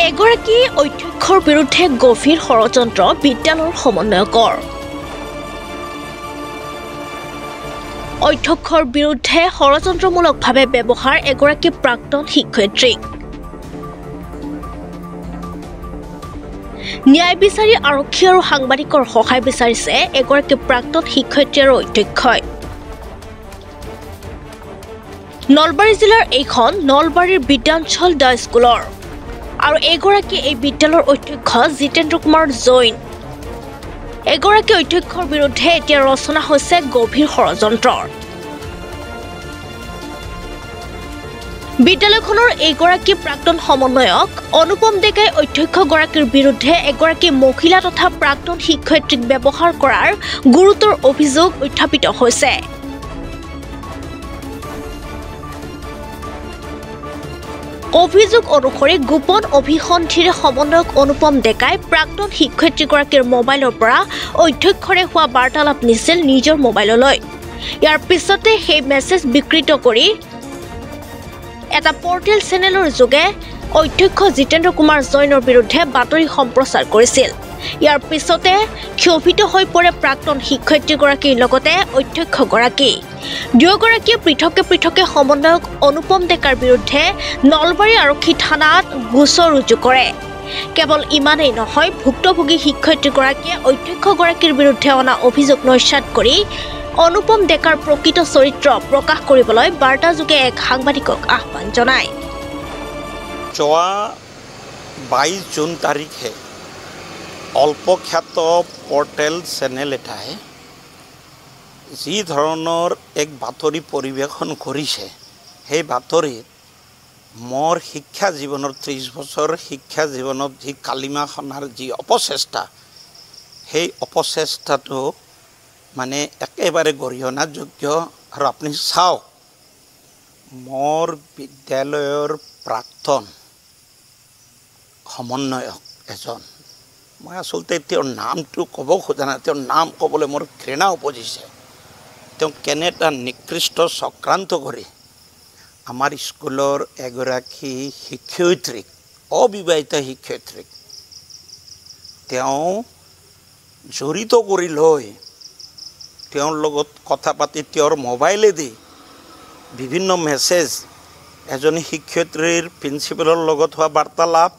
এগৰাকী অধ্যক্ষৰ বিৰুদ্ধে গভীৰ ষড়যন্ত্ৰ বিদ্যালয়ৰ সমন্বয়কৰ। অধ্যক্ষৰ বিৰুদ্ধে ষড়যন্ত্ৰমূলকভাৱে ব্যৱহাৰ এগৰাকী প্ৰাক্তন শিক্ষয়িত্ৰীক। ন্যায় বিচাৰি আৰক্ষী আৰু সাংবাদিকৰ সহায় বিচাৰিছে এগৰাকী প্ৰাক্তন শিক্ষয়িত্ৰী আৰু অধ্যক্ষই। নলবাৰী জিলাৰ এইখন নলবাৰীৰ বিদ্যাঞ্চল দ্য স্কুলৰ আৰু এগৰাকী এই বিদ্যালয়ৰ অধ্যক্ষ জিতেন্দ্ৰ কুমাৰ জৈন। এগৰাকী অধ্যক্ষৰ বিৰুদ্ধে এতিয়া ৰচনা হৈছে গভীৰ ষড়যন্ত্ৰৰ। বিদ্যালয়খনৰ এইগৰাকী প্ৰাক্তন সমন্বয়ক অনুপম ডেকাই অধ্যক্ষগৰাকীৰ বিৰুদ্ধে এগৰাকী মহিলা তথা প্ৰাক্তন শিক্ষয়িত্ৰীক ব্যৱহাৰ কৰাৰ গুৰুতৰ অভিযোগ উত্থাপিত হৈছে। অভিযোগ অনুসৰি গোপন অভিসন্ধিৰে সমন্বয়ক অনুপম ডেকাই প্ৰাক্তন শিক্ষয়িত্ৰীগৰাকীৰ মোবাইলৰ পৰা অধ্যক্ষৰে হোৱা বাৰ্তালাপ নিছিল নিজৰ মোবাইললৈ। ইয়াৰ পিছতে সেই মেছেজ বিকৃত কৰি এটা পৰ্টেল চেনেলৰ যোগে অধ্যক্ষ জিতেন্দ্ৰ কুমাৰ জৈনৰ বিৰুদ্ধে বাতৰি সম্প্ৰচাৰ কৰিছিল। ইয়াৰ পিছতে ক্ষোভিত হৈ পৰে প্ৰাক্তন শিক্ষয়িত্ৰীগৰাকীৰ লগতে অধ্যক্ষগৰাকী। দুয়োগৰাকীয়ে পৃথকে পৃথকে সমন্বয়ক অনুপম ডেকাৰ বিৰুদ্ধে নলবাৰী আৰক্ষী থানাত গোচৰ ৰুজু কৰে। কেৱল ইমানেই নহয়, ভুক্তভোগী শিক্ষয়িত্ৰীগৰাকীয়ে অধ্যক্ষগৰাকীৰ বিৰুদ্ধে অনা অভিযোগ নস্যাৎ কৰি অনুপম ডেকাৰ প্ৰকৃত চৰিত্ৰ প্ৰকাশ কৰিবলৈ বাৰ্তাযোগে এক সাংবাদিকক আহ্বান জনায়। যোৱা 22 জুন তাৰিখে অল্পখ্যাত পৰ্টেল চেনেল এটাই যি ধৰণৰ এক বাতৰি পৰিৱেশন কৰিছে, সেই বাতৰিত মোৰ শিক্ষা জীৱনৰ 30 বছৰ শিক্ষা জীৱনত যি কালিমা খনাৰ যি অপচেষ্টা, সেই অপচেষ্টাটো মানে একেবাৰে গৰিহণাযোগ্য। আৰু আপুনি চাওক, মোৰ বিদ্যালয়ৰ প্ৰাক্তন সমন্বয়ক এজন, মই আচলতে তেওঁৰ নামটো ক'ব খোজা নাই, তেওঁৰ নাম ক'বলৈ মোৰ ঘৃণা উপজিছে। তেওঁ কেনে এটা নিকৃষ্ট চক্ৰান্ত কৰি আমাৰ স্কুলৰ এগৰাকী শিক্ষয়িত্ৰীক, অবিবাহিতা শিক্ষয়িত্ৰীক তেওঁ জড়িত কৰি লৈ তেওঁৰ লগত কথা পাতি তেওঁৰ মোবাইলেদি বিভিন্ন মেছেজ, এজনী শিক্ষয়িত্ৰীৰ প্ৰিন্সিপালৰ লগত হোৱা বাৰ্তালাপ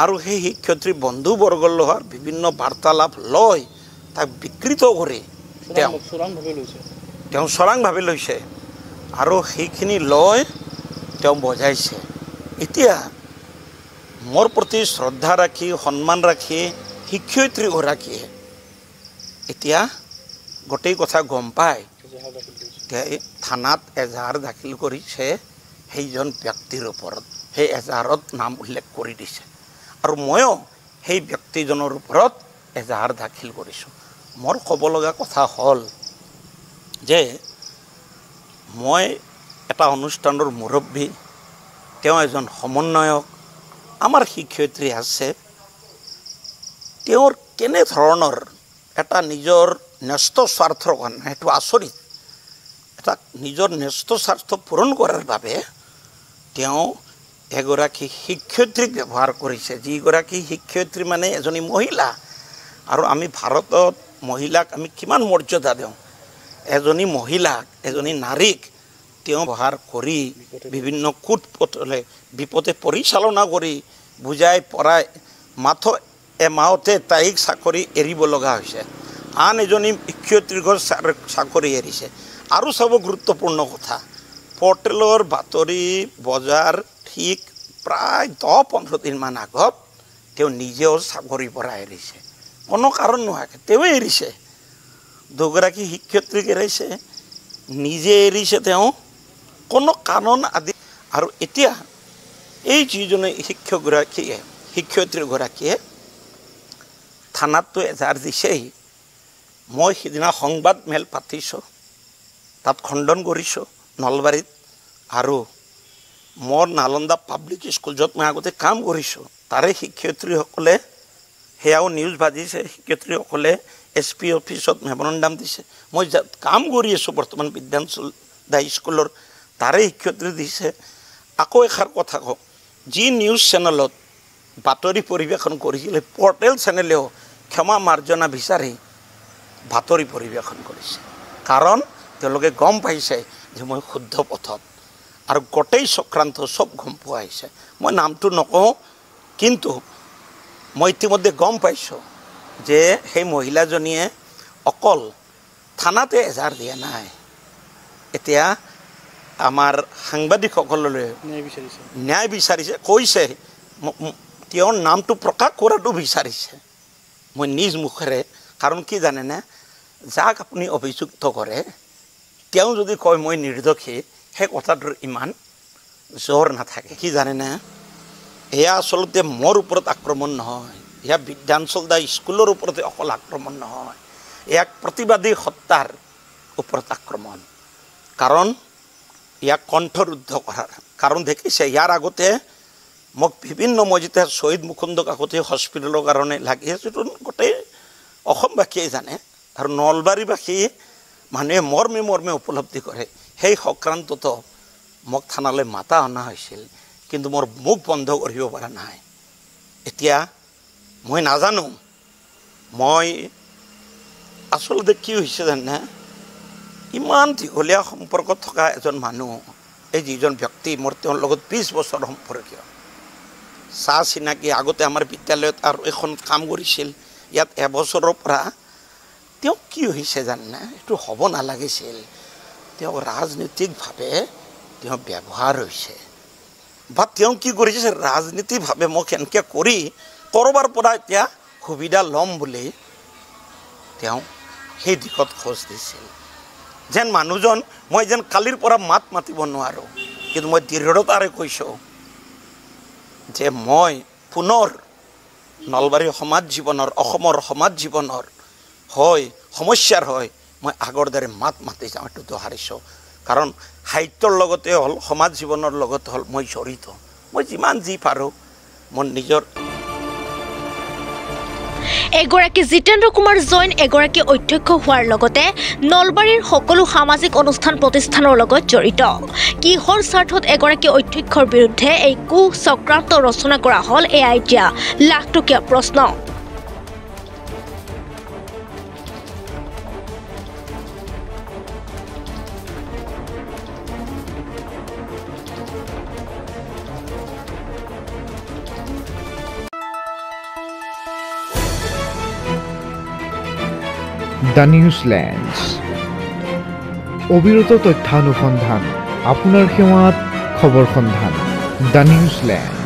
আৰু সেই শিক্ষয়িত্ৰীৰ বন্ধুবৰ্গৰ লগত বিভিন্ন বাৰ্তালাপ লৈ তাক বিকৃত কৰি তেওঁ চোৰাংভাৱে লৈছে আৰু সেইখিনি লৈ তেওঁ বজাইছে। এতিয়া মোৰ প্ৰতি শ্ৰদ্ধা ৰাখি সন্মান ৰাখি শিক্ষয়িত্ৰীগৰাকীয়ে এতিয়া গোটেই কথা গম পায়, থানাত এজাহাৰ দাখিল কৰিছে সেইজন ব্যক্তিৰ ওপৰত। সেই এজাহাৰত নাম উল্লেখ কৰি দিছে আৰু ময়ো সেই ব্যক্তিজনৰ ওপৰত এজাহাৰ দাখিল কৰিছোঁ। মোৰ ক'ব লগা কথা হ'ল যে মই এটা অনুষ্ঠানৰ মুৰব্বী, তেওঁ এজন সমন্বয়ক, আমাৰ শিক্ষয়িত্ৰী আছে, তেওঁৰ কেনেধৰণৰ এটা নিজৰ ন্যস্ত স্বাৰ্থৰ কাৰণে, সেইটো আচৰিত, এটা নিজৰ ন্যস্ত স্বাৰ্থ পূৰণ কৰাৰ বাবে তেওঁ এগৰাকী শিক্ষয়িত্ৰীক ব্যৱহাৰ কৰিছে, যিগৰাকী শিক্ষয়িত্ৰী মানে এজনী মহিলা। আৰু আমি ভাৰতত মহিলাক আমি কিমান মৰ্যাদা দিওঁ, এজনী মহিলাক, এজনী নাৰীক তেওঁ ব্যৱহাৰ কৰি বিভিন্ন কূট পথলে বিপদে পৰিচালনা কৰি বুজাই পৰাই মাথো এমাহতে তাইক চাকৰি এৰিব লগা হৈছে, আন এজনী শিক্ষয়িত্ৰীক চাকৰি এৰিছে। আৰু চাব গুৰুত্বপূৰ্ণ কথা, পৰ্টেলৰ বাতৰি বজাৰ ঠিক প্ৰায় 10-15 দিনমান আগত তেওঁ নিজেও চাকৰিৰ পৰা এৰিছে, কোনো কাৰণ নোহোৱাকৈ তেওঁ এৰিছে। দুগৰাকী শিক্ষয়িত্ৰীক এৰিছে, নিজে এৰিছে তেওঁ, কোনো কাৰণ আদি। আৰু এতিয়া এই যিজনে শিক্ষয়িত্ৰীগৰাকীয়ে থানাততো এজাহাৰ দিছেই, মই সিদিনা সংবাদ মেল পাতিছোঁ, তাত খণ্ডন কৰিছোঁ নলবাৰীত। আৰু মোৰ নালন্দা পাব্লিক স্কুল, য'ত মই আগতে কাম কৰিছোঁ, তাৰে শিক্ষয়িত্ৰীসকলে সেয়াও নিউজ বাজিছে, শিক্ষয়িত্ৰীসকলে SP অফিচত মেমৰেণ্ডাম দিছে। মই কাম কৰি আছোঁ বৰ্তমান বিদ্যাঞ্চল দ্য স্কুলৰ, তাৰে শিক্ষয়িত্ৰী দিছে। আকৌ এষাৰ কথা কওঁ, যি নিউজ চেনেলত বাতৰি পৰিৱেশন কৰিছিল পৰ্টেল চেনেলেও ক্ষমা মাৰ্জনা বিচাৰি বাতৰি পৰিৱেশন কৰিছে কাৰণ তেওঁলোকে গম পাইছে যে মই শুদ্ধ পথত আৰু গোটেই চক্ৰান্ত চব গম পোৱা হৈছে মই নামটো নকওঁ কিন্তু মই ইতিমধ্যে গম পাইছোঁ যে সেই মহিলাজনীয়ে অকল থানাতে এজাহাৰ দিয়া নাই এতিয়া আমাৰ সাংবাদিকসকললৈ ন্যায় বিচাৰিছে কৈছে তেওঁৰ নামটো প্ৰকাশ কৰাটো বিচাৰিছে মই নিজ মুখেৰে কাৰণ কি জানেনে যাক আপুনি অভিযুক্ত কৰে তেওঁ যদি কয় মই নিৰ্দোষী সেই কথাটোৰ ইমান জোৰ নাথাকে কি জানেনে এয়া আচলতে মোৰ ওপৰত আক্ৰমণ নহয় এয়া বিদ্যাঞ্চল দা স্কুলৰ ওপৰতে অকল আক্ৰমণ নহয় ইয়াক প্ৰতিবাদী সত্তাৰ ওপৰত আক্ৰমণ কাৰণ ইয়াক কণ্ঠৰুদ্ধ কৰাৰ কাৰণ দেখিছে ইয়াৰ আগতে মোক বিভিন্ন মই যেতিয়া শ্বহীদ মুকুন্দ কাকতি হস্পিটেলৰ কাৰণে লাগি আছোঁ গোটেই অসমবাসীয়ে জানে আৰু নলবাৰীবাসী মানুহে মৰ্মে মৰ্মে উপলব্ধি কৰে সেই সংক্ৰান্ততো মোক থানালৈ মাতা অনা হৈছিল কিন্তু মোৰ মুখ বন্ধ কৰিব পৰা নাই এতিয়া মই নাজানো মই আচলতে কি হৈছে জানে ইমান দীঘলীয়া সম্পৰ্কত থকা এজন মানুহ এই যিজন ব্যক্তি মোৰ তেওঁৰ লগত 20 বছৰ সম্পৰ্কীয় চাহ চিনাকি আগতে আমাৰ বিদ্যালয়ত আৰু এখন কাম কৰিছিল ইয়াত এবছৰৰ পৰা তেওঁ কি হৈছে জানে এইটো হ'ব নালাগিছিল তেওঁ ৰাজনৈতিকভাৱে তেওঁ ব্যৱহাৰ হৈছে বা তেওঁ কি কৰিছে ৰাজনীতিভাৱে মোক এনেকৈ কৰি ক'ৰবাৰ পৰা এতিয়া সুবিধা ল'ম বুলি তেওঁ সেই দিশত খোজ দিছিল যেন মানুহজন মই যেন কালিৰ পৰা মাত মাতিব নোৱাৰোঁ কিন্তু মই দৃঢ়তাৰে কৈছোঁ যে মই পুনৰ নলবাৰী সমাজ জীৱনৰ অসমৰ সমাজ জীৱনৰ হয় সমস্যাৰ হয় মই আগৰ দৰে মাত মাতি যাওঁ এইটো দোহাৰিছোঁ কাৰণ সাহিত্যৰ লগতে হ'ল সমাজ জীৱনৰ লগত হ'ল মই জড়িত মই যিমান যি পাৰোঁ মোৰ নিজৰ এগৰাকী জিতেন্দ্ৰ কুমাৰ জৈন এগৰাকী অধ্যক্ষ হোৱাৰ লগতে নলবাৰীৰ সকলো সামাজিক অনুষ্ঠান প্ৰতিষ্ঠানৰ লগত জড়িত কিহৰ স্বাৰ্থত এগৰাকী অধ্যক্ষৰ বিৰুদ্ধে এই কুচক্ৰান্ত ৰচনা কৰা হ'ল এয়া এতিয়া লাখটকীয়া প্ৰশ্ন দ্য নিউজলেণ্ডছ অবিৰত তথ্যানুসন্ধান আপোনাৰ সেৱাত খবৰ সন্ধান দ্য নিউজলেণ্ড